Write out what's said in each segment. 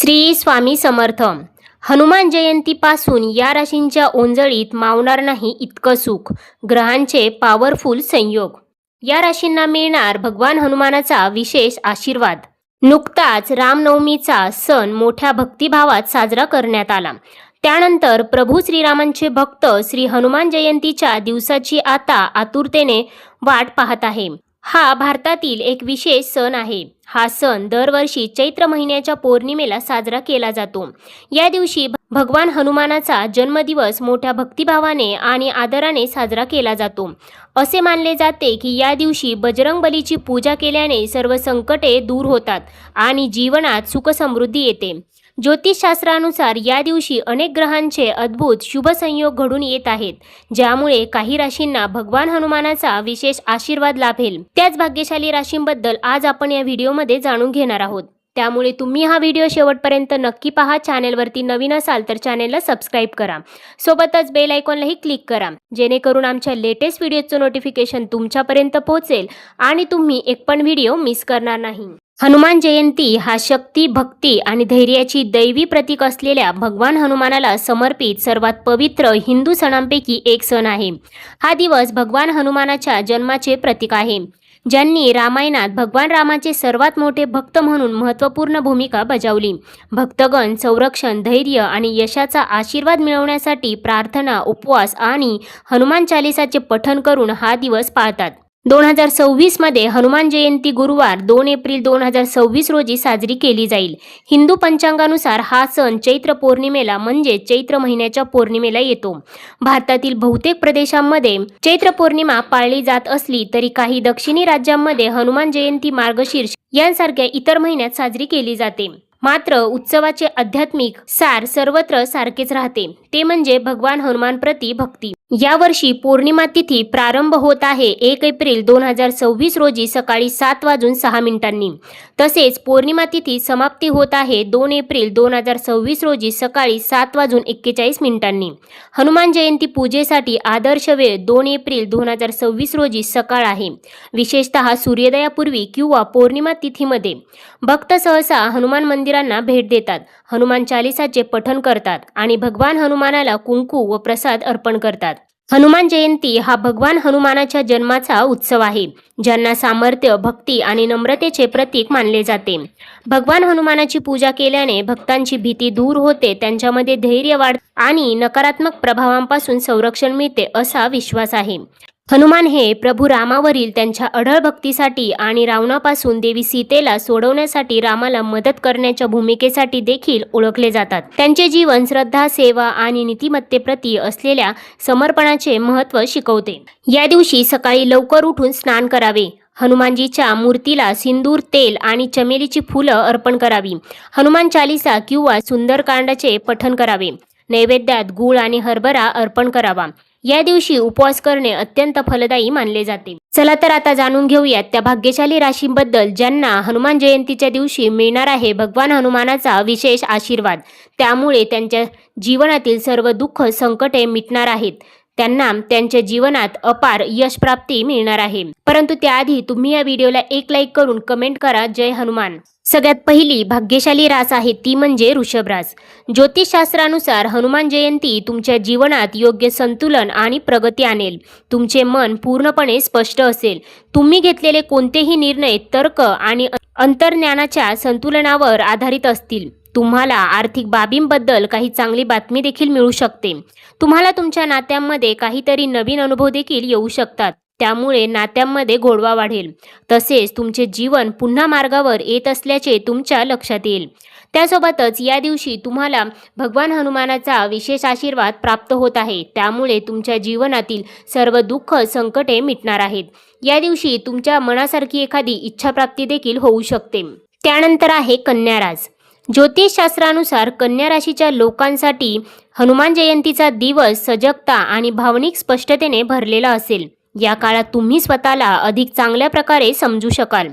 श्री स्वामी समर्थ. हनुमान जयंतीपासून या राशींच्या ओंजळीत मावणार नाही इतकं सुख. ग्रहांचे पॉवरफुल संयोग. या राशींना मिळणार भगवान हनुमानाचा विशेष आशीर्वाद. नुकताच रामनवमीचा सण मोठ्या भक्तिभावात साजरा करण्यात आला. त्यानंतर प्रभू श्रीरामांचे भक्त श्री हनुमान जयंतीच्या दिवसाची आता आतुरतेने वाट पाहत आहे. हा भारतातील एक विशेष सण आहे. हा सण दरवर्षी चैत्र महिन्याच्या पौर्णिमेला साजरा केला जातो. या दिवशी भगवान हनुमानाचा जन्मदिवस मोठ्या भक्तिभावाने आणि आदराने साजरा केला जातो. असे मानले जाते की या दिवशी बजरंगबलीची पूजा केल्याने सर्व संकटे दूर होतात आणि जीवनात सुख समृद्धी येते. ज्योतिषशास्त्रानुसार या दिवशी अनेक ग्रहांचे अद्भुत शुभ संयोग घडून येत आहेत, ज्यामुळे काही राशींना भगवान हनुमानाचा विशेष आशीर्वाद लाभेल. त्याच भाग्यशाली राशींबद्दल आज आपण या व्हिडिओमध्ये जाणून घेणार आहोत. त्यामुळे तुम्ही हा व्हिडिओ शेवटपर्यंत नक्की पहा. चॅनलवरती नवीन असाल तर चॅनलला सबस्क्राईब करा. सोबतच बेल आयकॉनलाही क्लिक करा, जेणेकरून आमच्या लेटेस्ट व्हिडिओचं नोटिफिकेशन तुमच्यापर्यंत पोहोचेल आणि तुम्ही एक पण व्हिडिओ मिस करणार नाही. हनुमान जयंती हा शक्ती, भक्ती आणि धैर्याची दैवी प्रतीक असलेल्या भगवान हनुमानाला समर्पित सर्वात पवित्र हिंदू सणांपैकी एक सण आहे. हा दिवस भगवान हनुमानाच्या जन्माचे प्रतीक आहे, ज्यांनी रामायणात भगवान रामाचे सर्वात मोठे भक्त म्हणून महत्त्वपूर्ण भूमिका बजावली. भक्तगण संरक्षण, धैर्य आणि यशाचा आशीर्वाद मिळवण्यासाठी प्रार्थना, उपवास आणि हनुमान चालीसाचे पठण करून हा दिवस पाळतात. 2026 मध्ये हनुमान जयंती गुरुवार 2 एप्रिल 2026 रोजी साजरी केली जाईल. हिंदू पंचांगानुसार हा सण चैत्र पौर्णिमेला म्हणजे चैत्र महिन्याच्या पौर्णिमेला येतो. भारतातील बहुतेक प्रदेशांमध्ये चैत्र पौर्णिमा पाळली जात असली तरी काही दक्षिणी राज्यांमध्ये हनुमान जयंती मार्गशीर्ष यांसारख्या इतर महिन्यात साजरी केली जाते. मात्र उत्सवाचे आध्यात्मिक सार सर्वत्र सारखेच राहते, ते म्हणजे भगवान हनुमानप्रती भक्ती. यावर्षी पौर्णिमा तिथी प्रारंभ होत आहे 1 एप्रिल 2026 रोजी सकाळी 7:06. तसेच पौर्णिमा तिथी समाप्ती होत आहे 2 एप्रिल 2026 रोजी सकाळी 7:41. हनुमान जयंती पूजेसाठी आदर्श वेळ 2 एप्रिल 2026 रोजी सकाळ आहे. विशेषतः सूर्योदयापूर्वी किंवा पौर्णिमा तिथीमध्ये भक्त सहसा हनुमान मंदिरांना भेट देतात, हनुमान चालीसाचे पठण करतात आणि भगवान हनुमानाला कुंकू व प्रसाद अर्पण करतात. हनुमान जयंती हा भगवान हनुमानाच्या जन्माचा उत्सव आहे, ज्यांना सामर्थ्य, भक्ती आणि नम्रतेचे प्रतीक मानले जाते. भगवान हनुमानाची पूजा केल्याने भक्तांची भीती दूर होते, त्यांच्यामध्ये धैर्य वाढते आणि नकारात्मक प्रभावांपासून संरक्षण मिळते असा विश्वास आहे. हनुमान हे प्रभू रामावरील त्यांच्या अढळ भक्तीसाठी आणि रावणापासून देवी सीतेला सोडवण्यासाठी रामाला मदत करण्याच्या भूमिकेसाठी देखील ओळखले जातात. त्यांचे जीवन श्रद्धा, सेवा आणि नीतिमत्तेप्रती असलेल्या समर्पणाचे महत्त्व शिकवते. या दिवशी सकाळी लवकर उठून स्नान करावे. हनुमानजीच्या मूर्तीला सिंदूर, तेल आणि चमेलीची फुलं अर्पण करावी. हनुमान चालीसा किंवा सुंदरकांडाचे पठण करावे. नैवेद्यात गूळ आणि हरभरा अर्पण करावा. या दिवशी उपवास करणे अत्यंत फलदायी मानले जाते. चला तर आता जाणून घेऊयात त्या भाग्यशाली राशींबद्दल ज्यांना हनुमान जयंतीच्या दिवशी मिळणार आहे भगवान हनुमानाचा विशेष आशीर्वाद. त्यामुळे त्यांच्या जीवनातील सर्व दुःख, संकटे मिटणार आहेत. त्यांना त्यांच्या जीवनात अपार यश प्राप्ती मिळणार आहे. परंतु त्याआधी तुम्ही या व्हिडिओला एक लाईक करून कमेंट करा जय हनुमान. सगळ्यात पहिली भाग्यशाली रास आहे ती म्हणजे वृषभ रास. ज्योतिषशास्त्रानुसार हनुमान जयंती तुमच्या जीवनात योग्य संतुलन आणि प्रगती आणेल. तुमचे मन पूर्णपणे स्पष्ट असेल. तुम्ही घेतलेले कोणतेही निर्णय तर्क आणि अंतर्ज्ञानाच्या संतुलनावर आधारित असतील. तुम्हाला आर्थिक बाबींबद्दल काही चांगली बातमी देखील मिळू शकते. तुम्हाला तुमच्या नात्यांमध्ये काहीतरी नवीन अनुभव देखील येऊ शकतात. त्यामुळे नात्यांमध्ये गोडवा वाढेल. तसेच तुमचे जीवन पुन्हा मार्गावर येत असल्याचे तुमच्या लक्षात येईल. त्यासोबतच या दिवशी तुम्हाला भगवान हनुमानाचा विशेष आशीर्वाद प्राप्त होत आहे. त्यामुळे तुमच्या जीवनातील सर्व दुःख, संकटे मिटणार आहेत. या दिवशी तुमच्या मनासारखी एखादी इच्छाप्राप्ती देखील होऊ शकते. त्यानंतर आहे कन्या रास. ज्योतिषशास्त्रानुसार कन्या राशीच्या लोकांसाठी हनुमान जयंतीचा दिवस सजगता आणि भावनिक स्पष्टतेने भरलेला असेल. या काळात तुम्ही स्वतःला अधिक चांगल्या प्रकारे समजू शकाल.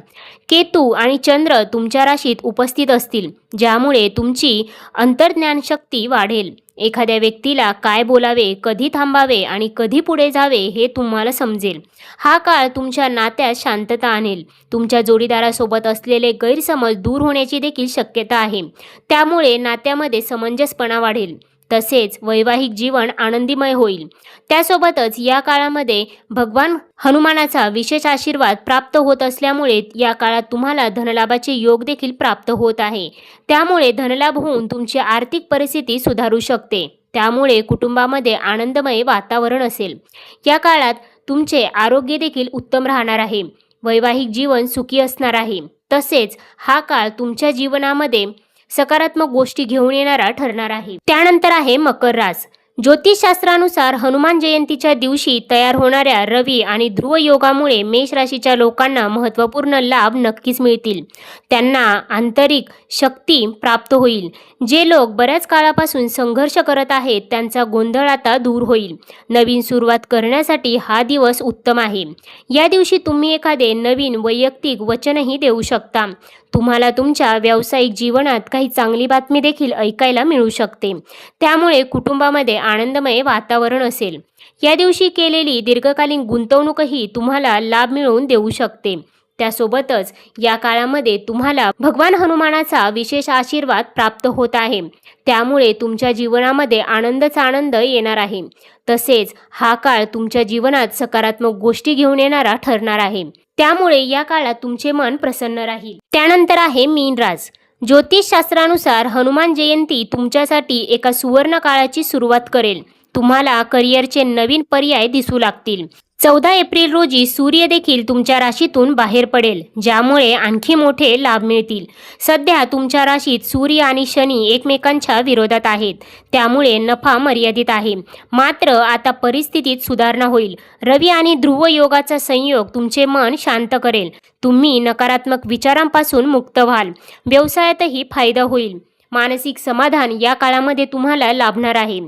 केतू आणि चंद्र तुमच्या राशीत उपस्थित असतील, ज्यामुळे तुमची अंतर्ज्ञान शक्ती वाढेल. एखाद्या व्यक्तीला काय बोलावे, कधी थांबावे आणि कधी पुढे जावे हे तुम्हाला समजेल. हा काळ तुमच्या नात्यात शांतता आणेल. तुमच्या जोडीदारासोबत असलेले गैरसमज दूर होण्याची देखील शक्यता आहे. त्यामुळे नात्यामध्ये समंजसपणा वाढेल. तसेच वैवाहिक जीवन आनंदीमय होईल. त्यासोबतच या काळामध्ये भगवान हनुमानाचा विशेष आशीर्वाद प्राप्त होत असल्यामुळे या काळात तुम्हाला धनलाभाचे योग देखील प्राप्त होत आहे. त्यामुळे धनलाभ होऊन तुमची आर्थिक परिस्थिती सुधारू शकते. त्यामुळे कुटुंबामध्ये आनंदमय वातावरण असेल. या काळात तुमचे आरोग्य देखील उत्तम राहणार आहे. वैवाहिक जीवन सुखी असणार आहे. तसेच हा काळ तुमच्या जीवनामध्ये सकारात्मक गोष्टी घेऊन येणारा ठरणार आहे. त्यानंतर आहे मकर रास. ज्योतिषशास्त्रानुसार हनुमान जयंतीच्या दिवशी तयार होणाऱ्या रवी आणि ध्रुव योगामुळे मेष राशीच्या लोकांना महत्त्वपूर्ण लाभ नक्कीच मिळतील. त्यांना आंतरिक शक्ती प्राप्त होईल. जे लोक बऱ्याच काळापासून संघर्ष करत आहेत त्यांचा गोंधळ आता दूर होईल. नवीन सुरुवात करण्यासाठी हा दिवस उत्तम आहे. या दिवशी तुम्ही एखादे नवीन वैयक्तिक वचनही देऊ शकता. तुम्हाला तुमच्या व्यावसायिक जीवनात काही चांगली बातमी देखील ऐकायला मिळू शकते. त्यामुळे कुटुंबामध्ये आनंदमय वातावरण असेल. या दिवशी केलेली दीर्घकालीन गुंतवणूकही तुम्हाला लाभ मिळवून देऊ शकते. त्यासोबतच या काळामध्ये तुम्हाला भगवान हनुमानाचा विशेष आशीर्वाद प्राप्त होत आहे. त्यामुळे तुमच्या जीवनामध्ये आनंदच आनंद येणार आहे. तसेच हा काळ तुमच्या जीवनात सकारात्मक गोष्टी घेऊन येणारा ठरणार आहे. त्यामुळे या काळात तुमचे मन प्रसन्न राहील. त्यानंतर आहे मीन रास. ज्योतिषशास्त्रानुसार हनुमान जयंती तुमच्यासाठी एका सुवर्ण काळाची सुरुवात करेल. तुम्हाला करिअरचे नवीन पर्याय दिसू लागतील. 14 एप्रिल रोजी सूर्य देखील तुमच्या राशीतून बाहेर पडेल, ज्यामुळे आणखी मोठे लाभ मिळतील. सध्या तुमच्या राशीत सूर्य आणि शनी एकमेकांच्या विरोधात आहेत. त्यामुळे नफा मर्यादित आहे. मात्र आता परिस्थितीत सुधारणा होईल. रवी आणि ध्रुव योगाचा संयोग तुमचे मन शांत करेल. तुम्ही नकारात्मक विचारांपासून मुक्त व्हाल. व्यवसायातही फायदा होईल. मानसिक समाधान या काळामध्ये तुम्हाला लाभणार आहे.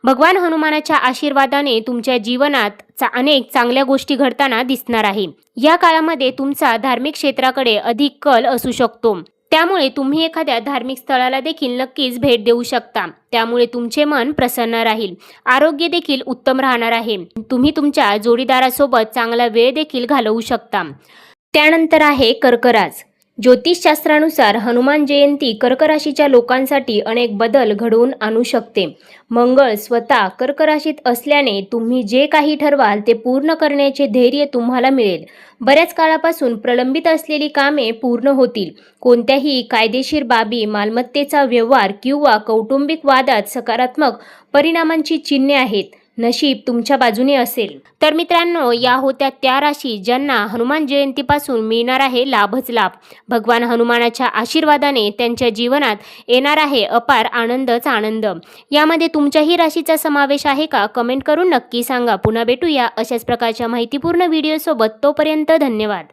भगवान हनुमानाच्या आशीर्वादाने तुमच्या जीवनात अनेक चांगल्या गोष्टी घडताना दिसणार आहे. या काळामध्ये तुमचा धार्मिक क्षेत्राकडे अधिक कल असू शकतो. त्यामुळे तुम्ही एखाद्या धार्मिक स्थळाला देखील नक्कीच भेट देऊ शकता. त्यामुळे तुमचे मन प्रसन्न राहील. आरोग्य देखील उत्तम राहणार आहे. तुम्ही तुमच्या जोडीदारासोबत चांगला वेळ देखील घालवू शकता. त्यानंतर आहे कर्क रास. ज्योतिषशास्त्रानुसार हनुमान जयंती कर्क राशीच्या लोकांसाठी अनेक बदल घडवून आणू शकते. मंगळ स्वतः कर्क राशीत असल्याने तुम्ही जे काही ठरवाल ते पूर्ण करण्याचे धैर्य तुम्हाला मिळेल. बऱ्याच काळापासून प्रलंबित असलेली कामे पूर्ण होतील. कोणत्याही कायदेशीर बाबी, मालमत्तेचा व्यवहार किंवा कौटुंबिक वादात सकारात्मक परिणामांची चिन्हे आहेत. नशीब तुमच्या बाजूने असेल. तर मित्रांनो, या होत्या त्या राशी ज्यांना हनुमान जयंतीपासून मिळणार आहे लाभच लाभ. भगवान हनुमानाच्या आशीर्वादाने त्यांच्या जीवनात येणार आहे अपार आनंदच आनंद. यामध्ये तुमच्याही राशीचा समावेश आहे का? कमेंट करून नक्की सांगा. पुन्हा भेटूया अशाच प्रकारच्या माहितीपूर्ण व्हिडिओसोबत. तोपर्यंत धन्यवाद.